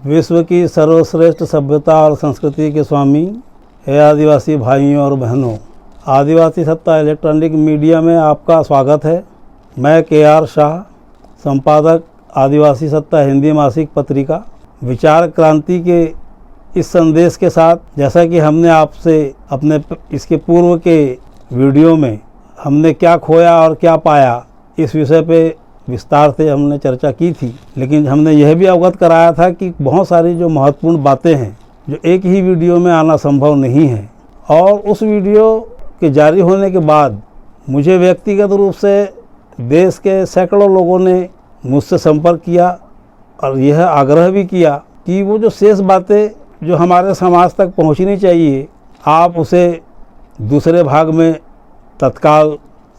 विश्व की सर्वश्रेष्ठ सभ्यता और संस्कृति के स्वामी, हे आदिवासी भाइयों और बहनों, आदिवासी सत्ता इलेक्ट्रॉनिक मीडिया में आपका स्वागत है। मैं KR शाह, संपादक आदिवासी सत्ता हिंदी मासिक पत्रिका। विचार क्रांति के इस संदेश के साथ, जैसा कि हमने आपसे अपने इसके पूर्व के वीडियो में हमने क्या खोया और क्या पाया, इस विषय पे विस्तार से हमने चर्चा की थी। लेकिन हमने यह भी अवगत कराया था कि बहुत सारी जो महत्वपूर्ण बातें हैं जो एक ही वीडियो में आना संभव नहीं है। और उस वीडियो के जारी होने के बाद मुझे व्यक्तिगत रूप से देश के सैकड़ों लोगों ने मुझसे संपर्क किया और यह आग्रह भी किया कि वो जो शेष बातें जो हमारे समाज तक पहुंचनी चाहिए, आप उसे दूसरे भाग में तत्काल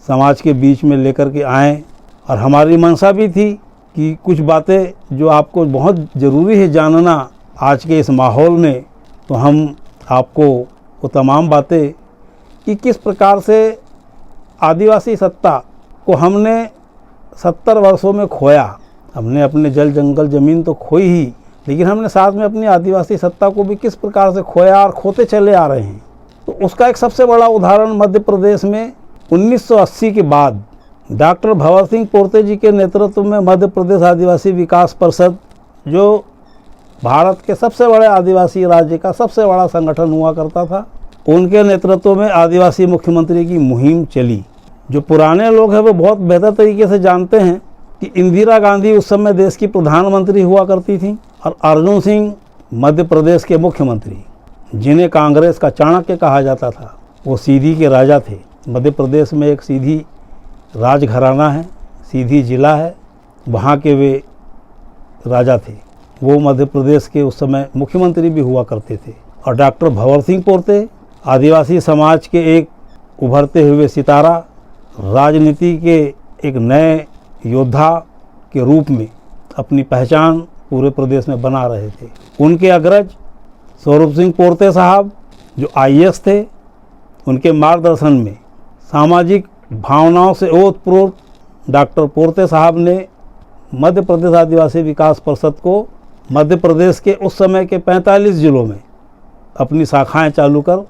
समाज के बीच में लेकर के आएँ। और हमारी मंशा भी थी कि कुछ बातें जो आपको बहुत ज़रूरी है जानना आज के इस माहौल में, तो हम आपको वो तमाम बातें कि किस प्रकार से आदिवासी सत्ता को हमने 70 वर्षों में खोया। हमने अपने जल जंगल ज़मीन तो खोई ही, लेकिन हमने साथ में अपनी आदिवासी सत्ता को भी किस प्रकार से खोया और खोते चले आ रहे हैं। तो उसका एक सबसे बड़ा उदाहरण मध्य प्रदेश में 1980 के बाद डॉक्टर भंवर सिंह पोर्ते जी के नेतृत्व में मध्य प्रदेश आदिवासी विकास परिषद, जो भारत के सबसे बड़े आदिवासी राज्य का सबसे बड़ा संगठन हुआ करता था, उनके नेतृत्व में आदिवासी मुख्यमंत्री की मुहिम चली। जो पुराने लोग हैं वो बहुत बेहतर तरीके से जानते हैं कि इंदिरा गांधी उस समय देश की प्रधानमंत्री हुआ करती थी और अर्जुन सिंह मध्य प्रदेश के मुख्यमंत्री, जिन्हें कांग्रेस का चाणक्य कहा जाता था, वो सीधी के राजा थे। मध्य प्रदेश में एक सीधी राजघराना है, सीधी जिला है, वहाँ के वे राजा थे। वो मध्य प्रदेश के उस समय मुख्यमंत्री भी हुआ करते थे। और डॉक्टर भंवर सिंह पोर्ते आदिवासी समाज के एक उभरते हुए सितारा, राजनीति के एक नए योद्धा के रूप में अपनी पहचान पूरे प्रदेश में बना रहे थे। उनके अग्रज स्वरूप सिंह पोर्ते साहब जो IAS थे, उनके मार्गदर्शन में सामाजिक भावनाओं से ओतप्रोत डॉक्टर पोर्ते साहब ने मध्य प्रदेश आदिवासी विकास परिषद को मध्य प्रदेश के उस समय के 45 जिलों में अपनी शाखाएं चालू कर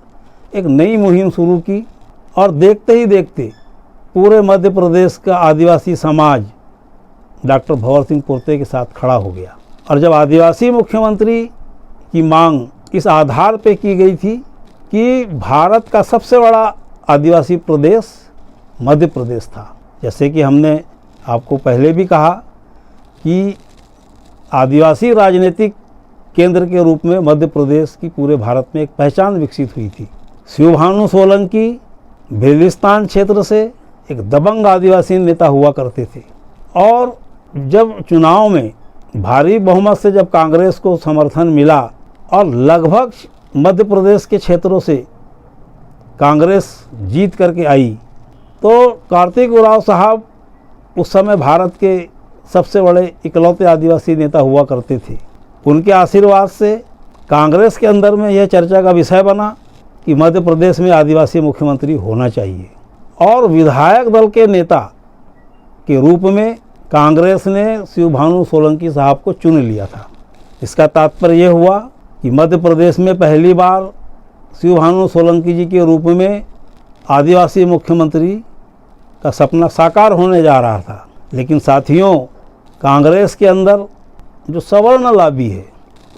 एक नई मुहिम शुरू की। और देखते ही देखते पूरे मध्य प्रदेश का आदिवासी समाज डॉक्टर भंवर सिंह पोर्ते के साथ खड़ा हो गया। और जब आदिवासी मुख्यमंत्री की मांग इस आधार पे की गई थी कि भारत का सबसे बड़ा आदिवासी प्रदेश मध्य प्रदेश था, जैसे कि हमने आपको पहले भी कहा कि आदिवासी राजनीतिक केंद्र के रूप में मध्य प्रदेश की पूरे भारत में एक पहचान विकसित हुई थी। शिवभानु सोलंकी बेलिस्तान क्षेत्र से एक दबंग आदिवासी नेता हुआ करते थे। और जब चुनाव में भारी बहुमत से जब कांग्रेस को समर्थन मिला और लगभग मध्य प्रदेश के क्षेत्रों से कांग्रेस जीत करके आई, तो कार्तिक उरांव साहब उस समय भारत के सबसे बड़े इकलौते आदिवासी नेता हुआ करते थे। उनके आशीर्वाद से कांग्रेस के अंदर में यह चर्चा का विषय बना कि मध्य प्रदेश में आदिवासी मुख्यमंत्री होना चाहिए। और विधायक दल के नेता के रूप में कांग्रेस ने शिवभानु सोलंकी साहब को चुन लिया था। इसका तात्पर्य यह हुआ कि मध्य प्रदेश में पहली बार शिवभानु सोलंकी जी के रूप में आदिवासी मुख्यमंत्री का सपना साकार होने जा रहा था। लेकिन साथियों, कांग्रेस के अंदर जो सवर्ण लॉबी है,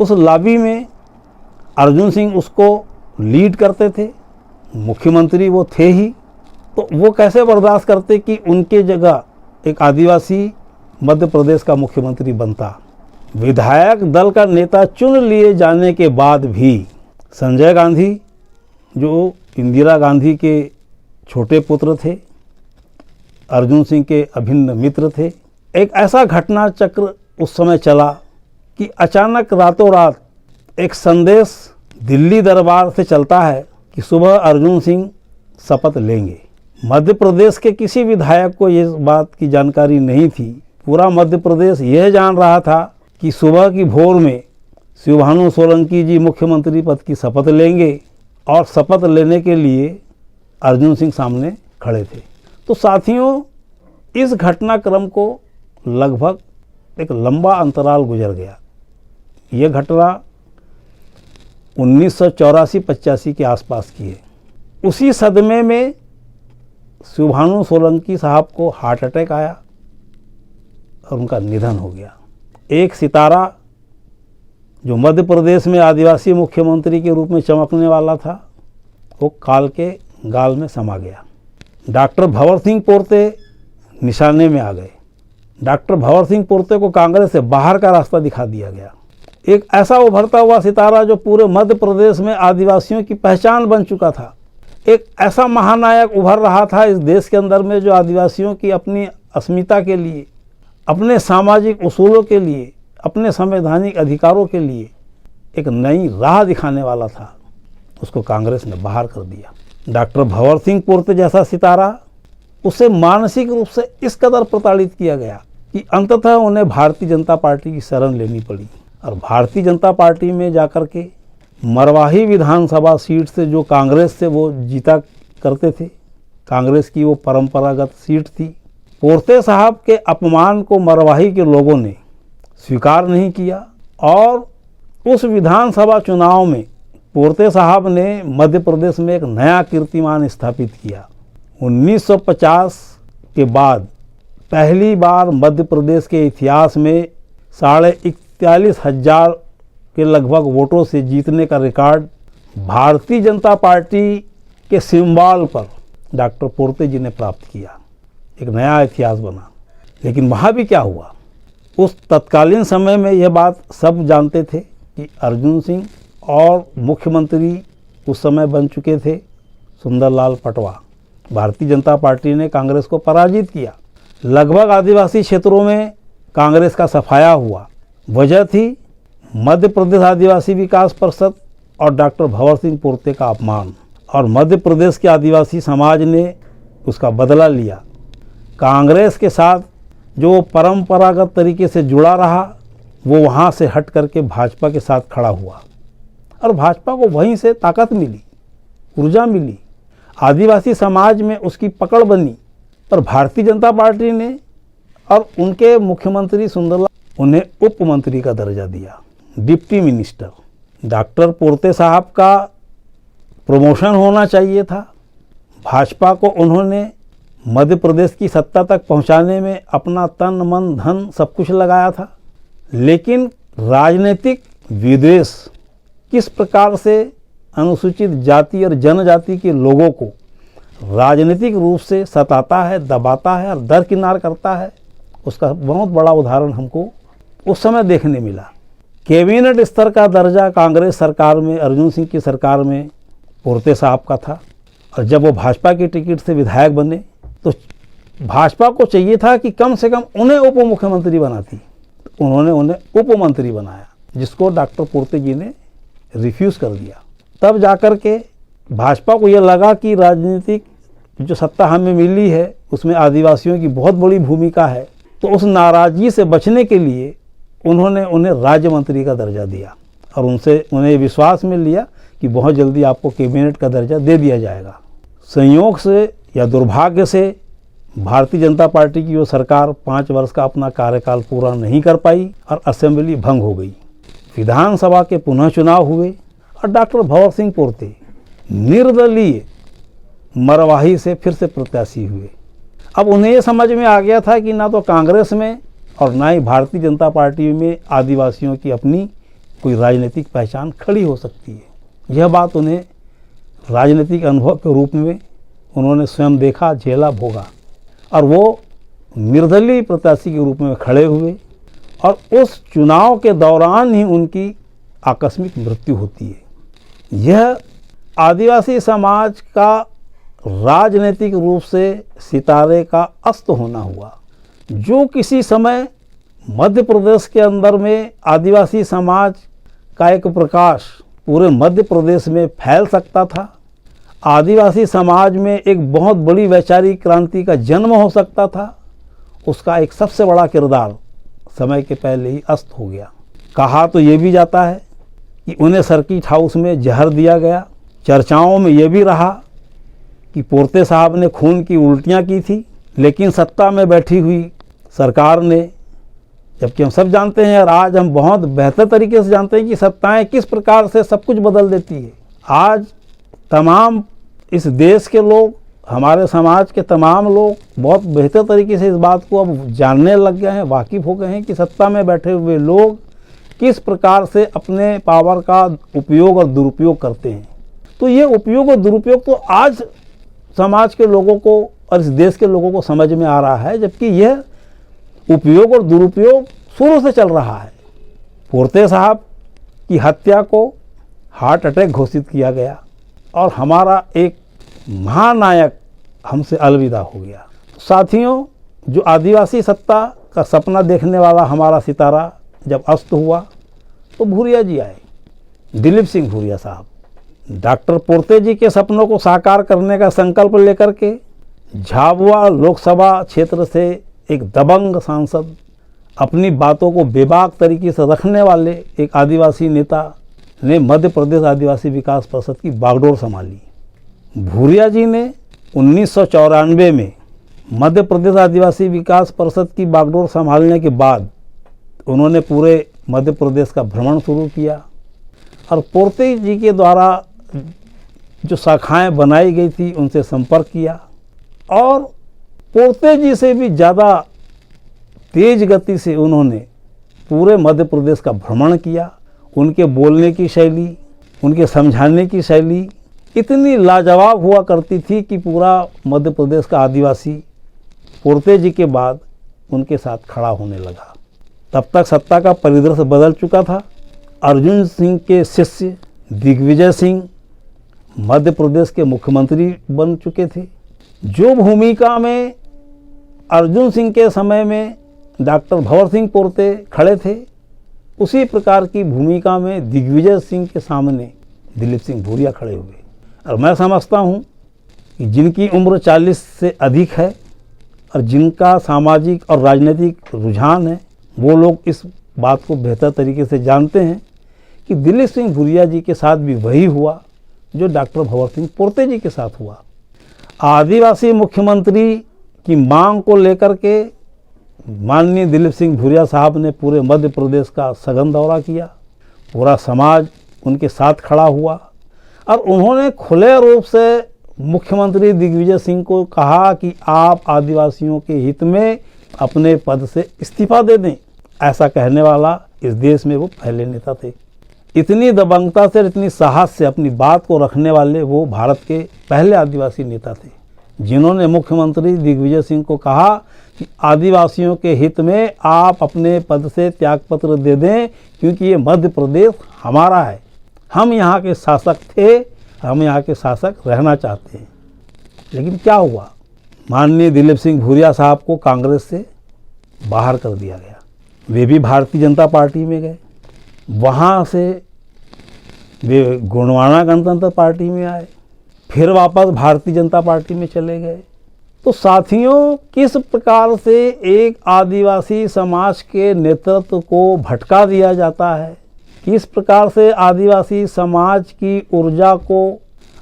उस लॉबी में अर्जुन सिंह उसको लीड करते थे, मुख्यमंत्री वो थे ही। तो वो कैसे बर्दाश्त करते कि उनके जगह एक आदिवासी मध्य प्रदेश का मुख्यमंत्री बनता। विधायक दल का नेता चुन लिए जाने के बाद भी संजय गांधी, जो इंदिरा गांधी के छोटे पुत्र थे, अर्जुन सिंह के अभिन्न मित्र थे, एक ऐसा घटना चक्र उस समय चला कि अचानक रातों रात एक संदेश दिल्ली दरबार से चलता है कि सुबह अर्जुन सिंह शपथ लेंगे। मध्य प्रदेश के किसी विधायक को ये बात की जानकारी नहीं थी। पूरा मध्य प्रदेश यह जान रहा था कि सुबह की भोर में शिवभानु सोलंकी जी मुख्यमंत्री पद की शपथ लेंगे और शपथ लेने के लिए अर्जुन सिंह सामने खड़े थे। तो साथियों, इस घटनाक्रम को लगभग एक लंबा अंतराल गुजर गया। ये घटना 1984-85 के आसपास की है। उसी सदमे में शिवभानु सोलंकी साहब को हार्ट अटैक आया और उनका निधन हो गया। एक सितारा जो मध्य प्रदेश में आदिवासी मुख्यमंत्री के रूप में चमकने वाला था, वो काल के गाल में समा गया। डॉक्टर भंवर सिंह पोर्ते निशाने में आ गए। डॉक्टर भंवर सिंह पोर्ते को कांग्रेस से बाहर का रास्ता दिखा दिया गया। एक ऐसा उभरता हुआ सितारा जो पूरे मध्य प्रदेश में आदिवासियों की पहचान बन चुका था, एक ऐसा महानायक उभर रहा था इस देश के अंदर में जो आदिवासियों की अपनी अस्मिता के लिए, अपने सामाजिक उसूलों के लिए, अपने संवैधानिक अधिकारों के लिए एक नई राह दिखाने वाला था, उसको कांग्रेस ने बाहर कर दिया। डॉक्टर भंवर सिंह पोर्ते जैसा सितारा, उसे मानसिक रूप से इस कदर प्रताड़ित किया गया कि अंततः उन्हें भारतीय जनता पार्टी की शरण लेनी पड़ी। और भारतीय जनता पार्टी में जाकर के मरवाही विधानसभा सीट से जो कांग्रेस से वो जीता करते थे, कांग्रेस की वो परंपरागत सीट थी, पोर्ते साहब के अपमान को मरवाही के लोगों ने स्वीकार नहीं किया और उस विधानसभा चुनाव में पोर्ते साहब ने मध्य प्रदेश में एक नया कीर्तिमान स्थापित किया। 1950 के बाद पहली बार मध्य प्रदेश के इतिहास में 41,500 के लगभग वोटों से जीतने का रिकॉर्ड भारतीय जनता पार्टी के सिंबल पर डॉक्टर पोर्ते जी ने प्राप्त किया। एक नया इतिहास बना। लेकिन वहाँ भी क्या हुआ, उस तत्कालीन समय में यह बात सब जानते थे कि अर्जुन सिंह और मुख्यमंत्री उस समय बन चुके थे सुंदरलाल पटवा। भारतीय जनता पार्टी ने कांग्रेस को पराजित किया। लगभग आदिवासी क्षेत्रों में कांग्रेस का सफाया हुआ। वजह थी मध्य प्रदेश आदिवासी विकास परिषद और डॉक्टर भंवर सिंह पोर्ते का अपमान, और मध्य प्रदेश के आदिवासी समाज ने उसका बदला लिया। कांग्रेस के साथ जो परंपरागत तरीके से जुड़ा रहा, वो वहाँ से हट करके भाजपा के साथ खड़ा हुआ और भाजपा को वहीं से ताकत मिली, ऊर्जा मिली, आदिवासी समाज में उसकी पकड़ बनी। पर भारतीय जनता पार्टी ने और उनके मुख्यमंत्री सुंदरलाल, उन्हें उप मंत्री का दर्जा दिया, डिप्टी मिनिस्टर। डॉक्टर पोर्ते साहब का प्रमोशन होना चाहिए था। भाजपा को उन्होंने मध्य प्रदेश की सत्ता तक पहुंचाने में अपना तन मन धन सब कुछ लगाया था, लेकिन राजनीतिक विद्वेष किस प्रकार से अनुसूचित जाति और जनजाति के लोगों को राजनीतिक रूप से सताता है, दबाता है और दरकिनार करता है, उसका बहुत बड़ा उदाहरण हमको उस समय देखने मिला। कैबिनेट स्तर का दर्जा कांग्रेस सरकार में, अर्जुन सिंह की सरकार में पोर्ते साहब का था, और जब वो भाजपा की टिकट से विधायक बने तो भाजपा को चाहिए था कि कम से कम उन्हें उप मुख्यमंत्री बनाती। उन्होंने उन्हें उप मंत्री बनाया, जिसको डॉक्टर पोर्ते जी ने रिफ्यूज़ कर दिया। तब जाकर के भाजपा को यह लगा कि राजनीतिक जो सत्ता हमें मिली है उसमें आदिवासियों की बहुत बड़ी भूमिका है, तो उस नाराज़गी से बचने के लिए उन्होंने उन्हें राज्य मंत्री का दर्जा दिया और उन्हें विश्वास में लिया कि बहुत जल्दी आपको कैबिनेट का दर्जा दे दिया जाएगा। संयोग से या दुर्भाग्य से भारतीय जनता पार्टी की वो सरकार 5 वर्ष का अपना कार्यकाल पूरा नहीं कर पाई और असेंबली भंग हो गई। विधानसभा के पुनः चुनाव हुए और डॉक्टर भंवर सिंह पोर्ते निर्दलीय मरवाही से फिर से प्रत्याशी हुए। अब उन्हें ये समझ में आ गया था कि ना तो कांग्रेस में और ना ही भारतीय जनता पार्टी में आदिवासियों की अपनी कोई राजनीतिक पहचान खड़ी हो सकती है। यह बात उन्हें राजनीतिक अनुभव के रूप में उन्होंने स्वयं देखा, झेला, भोगा, और वो निर्दलीय प्रत्याशी के रूप में खड़े हुए और उस चुनाव के दौरान ही उनकी आकस्मिक मृत्यु होती है। यह आदिवासी समाज का राजनीतिक रूप से सितारे का अस्त होना हुआ। जो किसी समय मध्य प्रदेश के अंदर में आदिवासी समाज का एक प्रकाश पूरे मध्य प्रदेश में फैल सकता था, आदिवासी समाज में एक बहुत बड़ी वैचारिक क्रांति का जन्म हो सकता था, उसका एक सबसे बड़ा किरदार समय के पहले ही अस्त हो गया। कहा तो ये भी जाता है कि उन्हें सर्किट हाउस में जहर दिया गया। चर्चाओं में ये भी रहा कि पोर्ते साहब ने खून की उल्टियाँ की थी, लेकिन सत्ता में बैठी हुई सरकार ने जबकि हम सब जानते हैं और आज हम बहुत बेहतर तरीके से जानते हैं कि सत्ताएं किस प्रकार से सब कुछ बदल देती है। आज तमाम इस देश के लोग, हमारे समाज के तमाम लोग बहुत बेहतर तरीके से इस बात को अब जानने लग गए हैं, वाकिफ़ हो गए हैं कि सत्ता में बैठे हुए लोग किस प्रकार से अपने पावर का उपयोग और दुरुपयोग करते हैं। तो ये उपयोग और दुरुपयोग तो आज समाज के लोगों को और इस देश के लोगों को समझ में आ रहा है, जबकि यह उपयोग और दुरुपयोग शुरू से चल रहा है। पोर्ते साहब की हत्या को हार्ट अटैक घोषित किया गया और हमारा एक महानायक हमसे अलविदा हो गया। साथियों, जो आदिवासी सत्ता का सपना देखने वाला हमारा सितारा जब अस्त हुआ तो भूरिया जी आए, दिलीप सिंह भूरिया साहब। डॉक्टर पोर्ते जी के सपनों को साकार करने का संकल्प लेकर के झाबुआ लोकसभा क्षेत्र से एक दबंग सांसद, अपनी बातों को बेबाक तरीके से रखने वाले एक आदिवासी नेता ने मध्य प्रदेश आदिवासी विकास परिषद की बागडोर संभाली। भूरिया जी ने 1994 में मध्य प्रदेश आदिवासी विकास परिषद की बागडोर संभालने के बाद उन्होंने पूरे मध्य प्रदेश का भ्रमण शुरू किया और पोर्ते जी के द्वारा जो शाखाएं बनाई गई थी उनसे संपर्क किया और पोर्ते जी से भी ज़्यादा तेज गति से उन्होंने पूरे मध्य प्रदेश का भ्रमण किया। उनके बोलने की शैली, उनके समझाने की शैली इतनी लाजवाब हुआ करती थी कि पूरा मध्य प्रदेश का आदिवासी पोर्ते जी के बाद उनके साथ खड़ा होने लगा। तब तक सत्ता का परिदृश्य बदल चुका था। अर्जुन सिंह के शिष्य दिग्विजय सिंह मध्य प्रदेश के मुख्यमंत्री बन चुके थे। जो भूमिका में अर्जुन सिंह के समय में डॉक्टर भंवर सिंह पोर्ते खड़े थे, उसी प्रकार की भूमिका में दिग्विजय सिंह के सामने दिलीप सिंह भूरिया खड़े हुए। और मैं समझता हूँ कि जिनकी उम्र 40 से अधिक है और जिनका सामाजिक और राजनीतिक रुझान है, वो लोग इस बात को बेहतर तरीके से जानते हैं कि दिलीप सिंह भूरिया जी के साथ भी वही हुआ जो डॉक्टर भंवर सिंह पोर्ते जी के साथ हुआ। आदिवासी मुख्यमंत्री की मांग को लेकर के माननीय दिलीप सिंह भूरिया साहब ने पूरे मध्य प्रदेश का सघन दौरा किया। पूरा समाज उनके साथ खड़ा हुआ और उन्होंने खुले रूप से मुख्यमंत्री दिग्विजय सिंह को कहा कि आप आदिवासियों के हित में अपने पद से इस्तीफा दे दें। ऐसा कहने वाला इस देश में वो पहले नेता थे। इतनी दबंगता से, इतनी साहस से अपनी बात को रखने वाले वो भारत के पहले आदिवासी नेता थे, जिन्होंने मुख्यमंत्री दिग्विजय सिंह को कहा कि आदिवासियों के हित में आप अपने पद से त्यागपत्र दे दें, क्योंकि ये मध्य प्रदेश हमारा है। हम यहाँ के शासक थे, हम यहाँ के शासक रहना चाहते हैं। लेकिन क्या हुआ, माननीय दिलीप सिंह भूरिया साहब को कांग्रेस से बाहर कर दिया गया। वे भी भारतीय जनता पार्टी में गए, वहाँ से वे गोंडवाना गणतंत्र पार्टी में आए, फिर वापस भारतीय जनता पार्टी में चले गए। तो साथियों, किस प्रकार से एक आदिवासी समाज के नेतृत्व को भटका दिया जाता है, किस प्रकार से आदिवासी समाज की ऊर्जा को,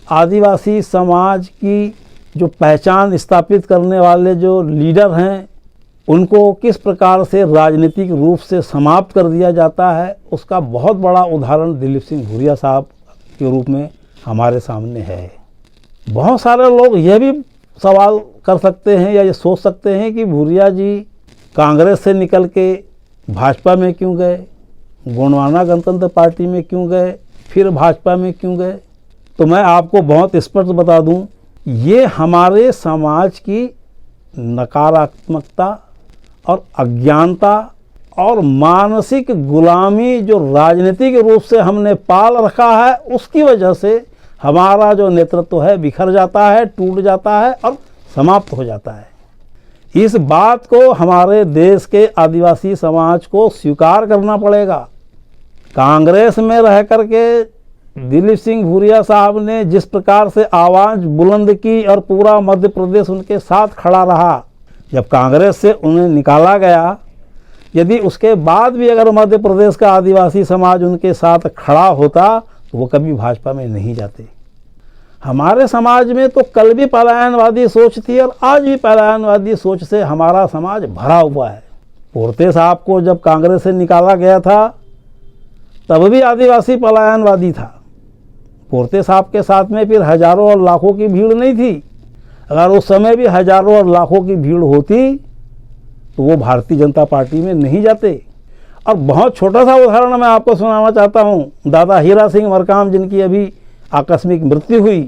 आदिवासी समाज की जो पहचान स्थापित करने वाले जो लीडर हैं, उनको किस प्रकार से राजनीतिक रूप से समाप्त कर दिया जाता है, उसका बहुत बड़ा उदाहरण दिलीप सिंह भूरिया साहब के रूप में हमारे सामने है। बहुत सारे लोग यह भी सवाल कर सकते हैं या ये सोच सकते हैं कि भूरिया जी कांग्रेस से निकल के भाजपा में क्यों गए, गोंडवाना गणतंत्र पार्टी में क्यों गए, फिर भाजपा में क्यों गए। तो मैं आपको बहुत स्पष्ट बता दूं, ये हमारे समाज की नकारात्मकता और अज्ञानता और मानसिक गुलामी जो राजनीतिक रूप से हमने पाल रखा है, उसकी वजह से हमारा जो नेतृत्व है बिखर जाता है, टूट जाता है और समाप्त हो जाता है। इस बात को हमारे देश के आदिवासी समाज को स्वीकार करना पड़ेगा। कांग्रेस में रह करके दिलीप सिंह भूरिया साहब ने जिस प्रकार से आवाज़ बुलंद की और पूरा मध्य प्रदेश उनके साथ खड़ा रहा, जब कांग्रेस से उन्हें निकाला गया, यदि उसके बाद भी अगर मध्य प्रदेश का आदिवासी समाज उनके साथ खड़ा होता तो वो कभी भाजपा में नहीं जाते। हमारे समाज में तो कल भी पलायनवादी सोच थी और आज भी पलायनवादी सोच से हमारा समाज भरा हुआ है। पोरते साहब को जब कांग्रेस से निकाला गया था तब भी आदिवासी पलायनवादी था। पोरते साहब के साथ में फिर हजारों और लाखों की भीड़ नहीं थी। अगर उस समय भी हजारों और लाखों की भीड़ होती तो वो भारतीय जनता पार्टी में नहीं जाते। और बहुत छोटा सा उदाहरण मैं आपको सुनाना चाहता हूँ। दादा हीरा सिंह मरकाम, जिनकी अभी आकस्मिक मृत्यु हुई,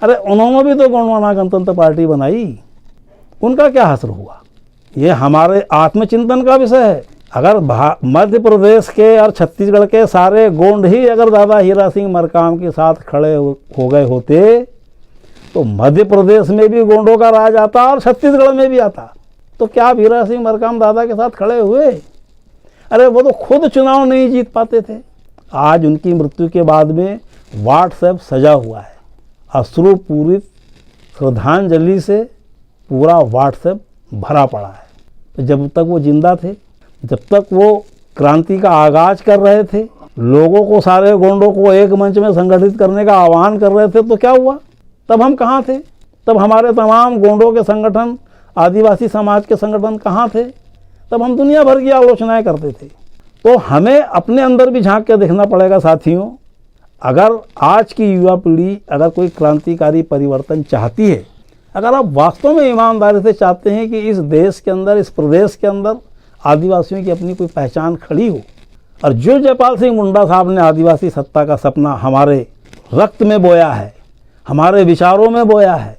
अरे उन्होंने भी तो गोंडवाना गणतंत्र पार्टी बनाई, उनका क्या हासिल हुआ? ये हमारे आत्मचिंतन का विषय है। अगर मध्य प्रदेश के और छत्तीसगढ़ के सारे गोंड ही अगर दादा हीरा सिंह मरकाम के साथ खड़े हो गए होते तो मध्य प्रदेश में भी गोंडों का राज आता और छत्तीसगढ़ में भी आता। तो क्या हीरा सिंह मरकाम दादा के साथ खड़े हुए? अरे वो तो खुद चुनाव नहीं जीत पाते थे। आज उनकी मृत्यु के बाद में व्हाट्सएप सजा हुआ है, अश्रु पूरित श्रद्धांजलि से पूरा व्हाट्सएप भरा पड़ा है। तो जब तक वो जिंदा थे, जब तक वो क्रांति का आगाज कर रहे थे, लोगों को, सारे गोंडों को एक मंच में संगठित करने का आह्वान कर रहे थे, तो क्या हुआ? तब हम कहाँ थे? तब हमारे तमाम गोंडों के संगठन, आदिवासी समाज के संगठन कहाँ थे? तब हम दुनिया भर की आलोचनाएं करते थे। तो हमें अपने अंदर भी झांक के देखना पड़ेगा साथियों। अगर आज की युवा पीढ़ी अगर कोई क्रांतिकारी परिवर्तन चाहती है, अगर आप वास्तव में ईमानदारी से चाहते हैं कि इस देश के अंदर, इस प्रदेश के अंदर आदिवासियों की अपनी कोई पहचान खड़ी हो, और जो जयपाल सिंह मुंडा साहब ने आदिवासी सत्ता का सपना हमारे रक्त में बोया है, हमारे विचारों में बोया है,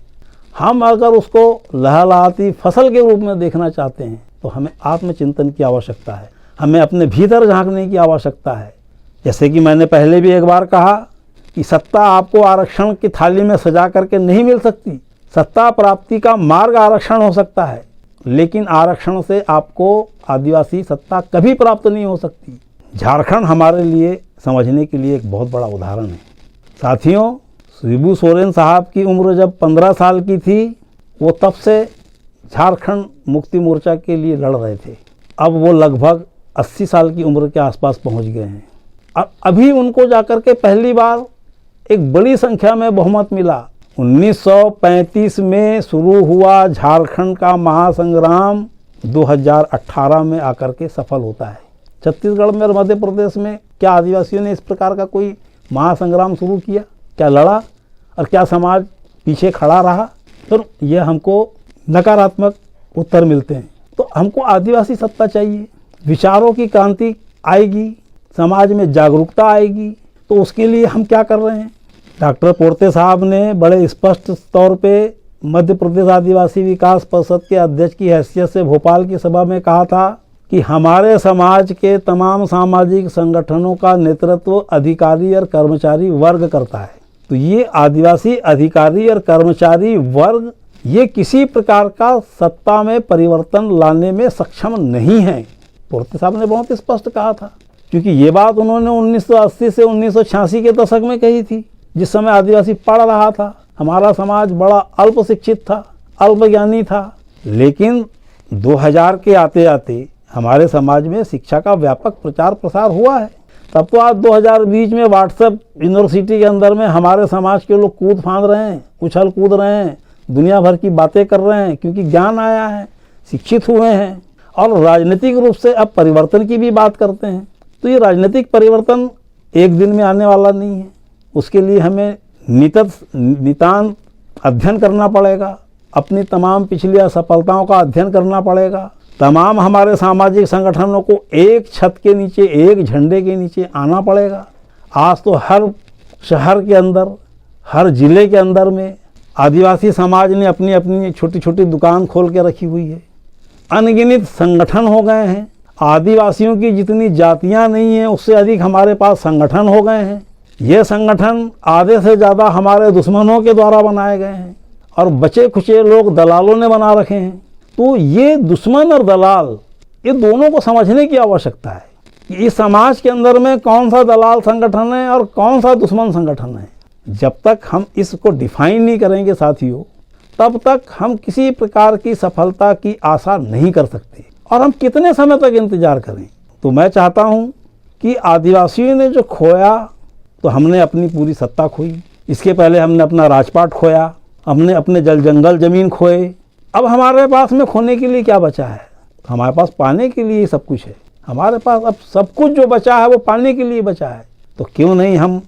हम अगर उसको लहलहाती फसल के रूप में देखना चाहते हैं तो हमें आत्मचिंतन की आवश्यकता है, हमें अपने भीतर झांकने की आवश्यकता है। जैसे कि मैंने पहले भी एक बार कहा कि सत्ता आपको आरक्षण की थाली में सजा करके नहीं मिल सकती। सत्ता प्राप्ति का मार्ग आरक्षण हो सकता है, लेकिन आरक्षण से आपको आदिवासी सत्ता कभी प्राप्त नहीं हो सकती। झारखंड हमारे लिए समझने के लिए एक बहुत बड़ा उदाहरण है। साथियों, शिबू सोरेन साहब की उम्र जब 15 साल की थी, वो तब से झारखंड मुक्ति मोर्चा के लिए लड़ रहे थे। अब वो लगभग 80 साल की उम्र के आसपास पहुंच गए हैं। अब अभी उनको जाकर के पहली बार एक बड़ी संख्या में बहुमत मिला। 1935 में शुरू हुआ झारखंड का महासंग्राम 2018 में आकर के सफल होता है। छत्तीसगढ़ में और मध्य प्रदेश में क्या आदिवासियों ने इस प्रकार का कोई महासंग्राम शुरू किया? क्या लड़ा? और क्या समाज पीछे खड़ा रहा? तो यह हमको नकारात्मक उत्तर मिलते हैं। तो हमको आदिवासी सत्ता चाहिए, विचारों की क्रांति आएगी, समाज में जागरूकता आएगी। तो उसके लिए हम क्या कर रहे हैं? डॉक्टर पोरते साहब ने बड़े स्पष्ट तौर पे मध्य प्रदेश आदिवासी विकास परिषद के अध्यक्ष की हैसियत से भोपाल की सभा में कहा था कि हमारे समाज के तमाम सामाजिक संगठनों का नेतृत्व अधिकारी और कर्मचारी वर्ग करता है। तो ये आदिवासी अधिकारी और कर्मचारी वर्ग ये किसी प्रकार का सत्ता में परिवर्तन लाने में सक्षम नहीं है। पोरते साहब ने बहुत स्पष्ट कहा था, क्योंकि ये बात उन्होंने 1980 से 1986 के दशक में कही थी, जिस समय आदिवासी पढ़ रहा था। हमारा समाज बड़ा अल्प शिक्षित था, अल्प ज्ञानी था, लेकिन 2000 के आते आते हमारे समाज में शिक्षा का व्यापक प्रचार प्रसार हुआ है। तब तो आज 2020 में व्हाट्सएप यूनिवर्सिटी के अंदर में हमारे समाज के लोग कूद फांद रहे हैं, उछल कूद रहे हैं, दुनिया भर की बातें कर रहे हैं, क्योंकि ज्ञान आया है, शिक्षित हुए हैं और राजनीतिक रूप से अब परिवर्तन की भी बात करते हैं। तो ये राजनीतिक परिवर्तन एक दिन में आने वाला नहीं है। उसके लिए हमें नितांत अध्ययन करना पड़ेगा, अपनी तमाम पिछली असफलताओं का अध्ययन करना पड़ेगा। तमाम हमारे सामाजिक संगठनों को एक छत के नीचे, एक झंडे के नीचे आना पड़ेगा। आज तो हर शहर के अंदर, हर जिले के अंदर में आदिवासी समाज ने अपनी अपनी छोटी छोटी दुकान खोल के रखी हुई है। अनगिनत संगठन हो गए हैं। आदिवासियों की जितनी जातियां नहीं हैं, उससे अधिक हमारे पास संगठन हो गए हैं। ये संगठन आधे से ज़्यादा हमारे दुश्मनों के द्वारा बनाए गए हैं और बचे खुचे लोग दलालों ने बना रखे हैं। तो ये दुश्मन और दलाल, ये दोनों को समझने की आवश्यकता है कि इस समाज के अंदर में कौन सा दलाल संगठन है और कौन सा दुश्मन संगठन है। जब तक हम इसको डिफाइन नहीं करेंगे साथियों, तब तक हम किसी प्रकार की सफलता की आशा नहीं कर सकते। और हम कितने समय तक इंतजार करें? तो मैं चाहता हूं कि आदिवासियों ने जो खोया, तो हमने अपनी पूरी सत्ता खोई। इसके पहले हमने अपना राजपाट खोया, हमने अपने जल जंगल जमीन खोए। अब हमारे पास में खोने के लिए क्या बचा है? तो हमारे पास पाने के लिए सब कुछ है। हमारे पास अब सब कुछ जो बचा है वो पाने के लिए बचा है। तो क्यों नहीं हम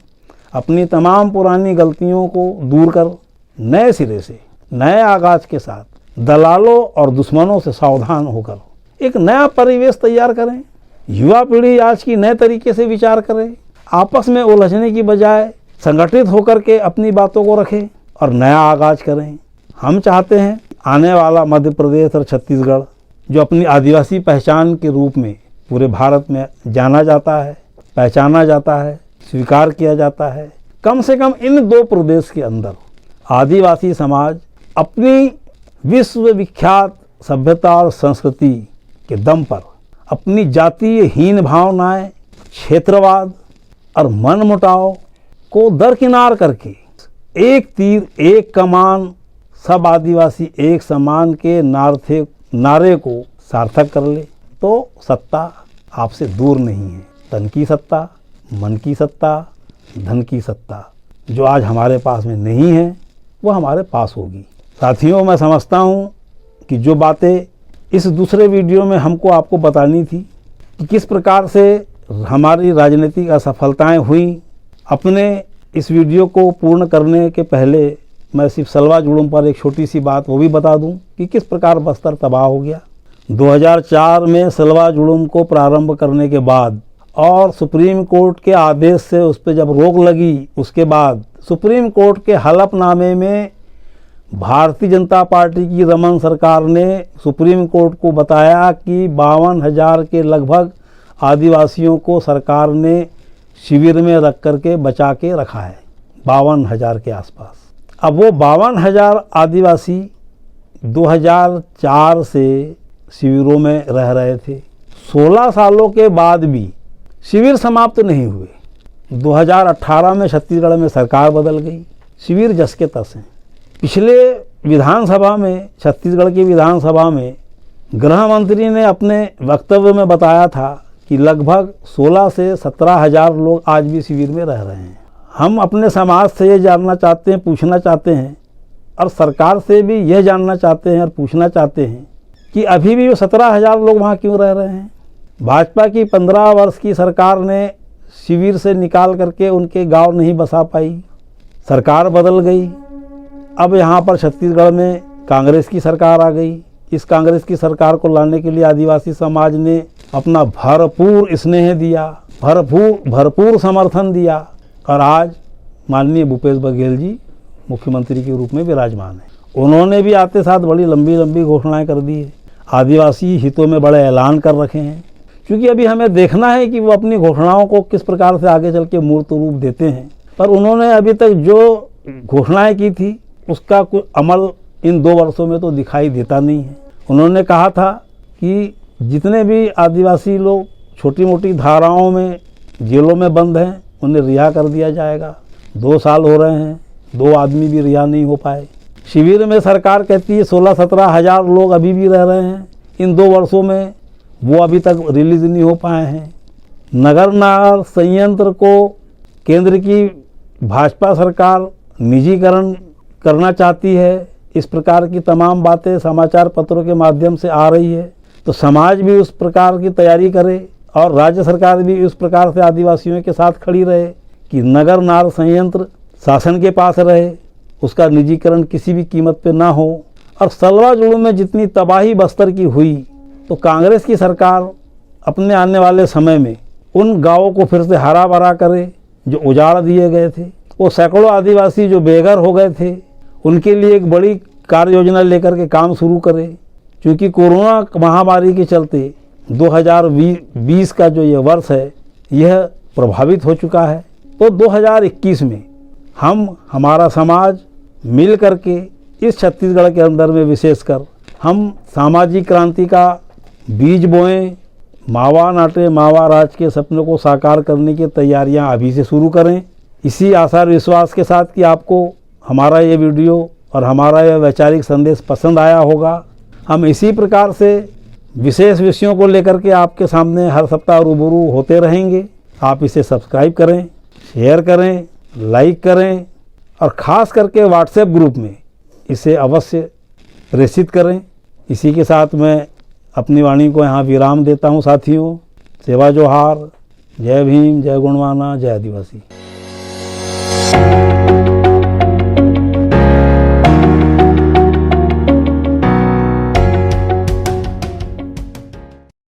अपनी तमाम पुरानी गलतियों को दूर कर नए सिरे से, नए आगाज के साथ दलालों और दुश्मनों से सावधान होकर एक नया परिवेश तैयार करें। युवा पीढ़ी आज की नए तरीके से विचार करे, आपस में उलझने की बजाय संगठित होकर के अपनी बातों को रखें और नया आगाज करें। हम चाहते हैं आने वाला मध्य प्रदेश और छत्तीसगढ़, जो अपनी आदिवासी पहचान के रूप में पूरे भारत में जाना जाता है, पहचाना जाता है, स्वीकार किया जाता है, कम से कम इन 2 प्रदेश के अंदर आदिवासी समाज अपनी विश्व विख्यात सभ्यता और संस्कृति के दम पर अपनी जातीय हीन भावनाएं, क्षेत्रवाद और मनमुटाव को दरकिनार करके एक तीर एक कमान, सब आदिवासी एक समान के नारे को सार्थक कर ले तो सत्ता आपसे दूर नहीं है। तन की सत्ता, मन की सत्ता, धन की सत्ता जो आज हमारे पास में नहीं है वो हमारे पास होगी। साथियों, मैं समझता हूँ कि जो बातें इस दूसरे वीडियो में हमको आपको बतानी थी कि किस प्रकार से हमारी राजनीतिक असफलताएं हुई, अपने इस वीडियो को पूर्ण करने के पहले मैं सिर्फ सलवा जुड़ूम पर एक छोटी सी बात वो भी बता दूं कि किस प्रकार बस्तर तबाह हो गया। 2004 में सलवा जुड़ूम को प्रारंभ करने के बाद और सुप्रीम कोर्ट के आदेश से उस पर जब रोक लगी, उसके बाद सुप्रीम कोर्ट के हलफनामे में भारतीय जनता पार्टी की रमन सरकार ने सुप्रीम कोर्ट को बताया कि 52,000 के लगभग आदिवासियों को सरकार ने शिविर में रख करके बचा के रखा है, 52,000 के आसपास। अब वो 52,000 आदिवासी 2004 से शिविरों में रह रहे थे। 16 सालों के बाद भी शिविर समाप्त नहीं हुए। 2018 में छत्तीसगढ़ में सरकार बदल गई, शिविर जस के तस हैं। पिछले विधानसभा में, छत्तीसगढ़ की विधानसभा में गृह मंत्री ने अपने वक्तव्य में बताया था कि लगभग 16 से 17,000 लोग आज भी शिविर में रह रहे हैं। हम अपने समाज से ये जानना चाहते हैं, पूछना चाहते हैं और सरकार से भी यह जानना चाहते हैं और पूछना चाहते हैं कि अभी भी वो 17,000 लोग वहाँ क्यों रह रहे हैं। भाजपा की 15 वर्ष की सरकार ने शिविर से निकाल करके उनके गांव नहीं बसा पाई, सरकार बदल गई। अब यहाँ पर छत्तीसगढ़ में कांग्रेस की सरकार आ गई। इस कांग्रेस की सरकार को लाने के लिए आदिवासी समाज ने अपना भरपूर स्नेह दिया, भरपूर समर्थन दिया और आज माननीय भूपेश बघेल जी मुख्यमंत्री के रूप में विराजमान हैं। उन्होंने भी आते साथ बड़ी लंबी लंबी घोषणाएं कर दी है, आदिवासी हितों में बड़े ऐलान कर रखे हैं। क्योंकि अभी हमें देखना है कि वो अपनी घोषणाओं को किस प्रकार से आगे चल के मूर्त रूप देते हैं। पर उन्होंने अभी तक जो घोषणाएं की थी उसका कोई अमल इन 2 वर्षों में तो दिखाई देता नहीं है। उन्होंने कहा था कि जितने भी आदिवासी लोग छोटी मोटी धाराओं में जेलों में बंद हैं उन्हें रिहा कर दिया जाएगा। 2 साल हो रहे हैं, 2 आदमी भी रिहा नहीं हो पाए। शिविर में सरकार कहती है 16-17 हज़ार लोग अभी भी रह रहे हैं। इन 2 वर्षों में वो अभी तक रिलीज नहीं हो पाए हैं। नगर नार संयंत्र को केंद्र की भाजपा सरकार निजीकरण करना चाहती है। इस प्रकार की तमाम बातें समाचार पत्रों के माध्यम से आ रही है। तो समाज भी उस प्रकार की तैयारी करे और राज्य सरकार भी उस प्रकार से आदिवासियों के साथ खड़ी रहे कि नगर नार संयंत्र शासन के पास रहे, उसका निजीकरण किसी भी कीमत पे ना हो। और सलवा जुड़ूम में जितनी तबाही बस्तर की हुई, तो कांग्रेस की सरकार अपने आने वाले समय में उन गांवों को फिर से हरा भरा करे जो उजाड़ दिए गए थे। वो सैकड़ों आदिवासी जो बेघर हो गए थे उनके लिए एक बड़ी कार्य योजना लेकर के काम शुरू करे। क्योंकि कोरोना महामारी के चलते 2020 का जो ये वर्ष है यह प्रभावित हो चुका है। तो 2021 में हमारा समाज मिल करके इस छत्तीसगढ़ के अंदर में विशेषकर हम सामाजिक क्रांति का बीज बोएं, मावा नाटे मावा राज के सपनों को साकार करने की तैयारियां अभी से शुरू करें। इसी आशा और विश्वास के साथ कि आपको हमारा ये वीडियो और हमारा यह वैचारिक संदेश पसंद आया होगा। हम इसी प्रकार से विशेष विषयों को लेकर के आपके सामने हर सप्ताह रूबरू होते रहेंगे। आप इसे सब्सक्राइब करें, शेयर करें, लाइक करें और ख़ास करके व्हाट्सएप ग्रुप में इसे अवश्य प्रेषित करें। इसी के साथ मैं अपनी वाणी को यहाँ विराम देता हूँ साथियों। सेवा जोहार। जय भीम, जय गुणवाना, जय आदिवासी।